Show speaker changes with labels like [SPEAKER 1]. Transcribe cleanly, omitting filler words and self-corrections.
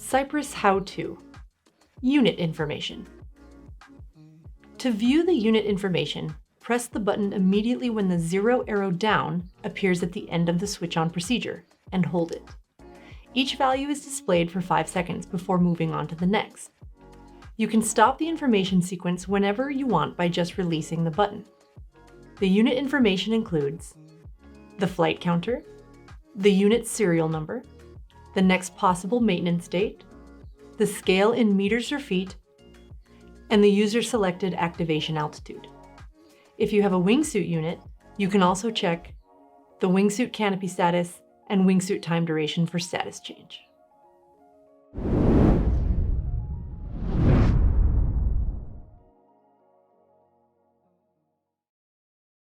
[SPEAKER 1] CYPRES How-To. Unit information. To view the unit information, press the button immediately when the 0 arrow down appears at the end of the switch on procedure, and hold it. Each value is displayed for 5 seconds before moving on to the next. You can stop the information sequence whenever you want by just releasing the button. The unit information includes the flight counter, the unit's serial number, the next possible maintenance date, the scale in meters or feet, and the user-selected activation altitude. If you have a wingsuit unit, you can also check the wingsuit canopy status and wingsuit time duration for status change.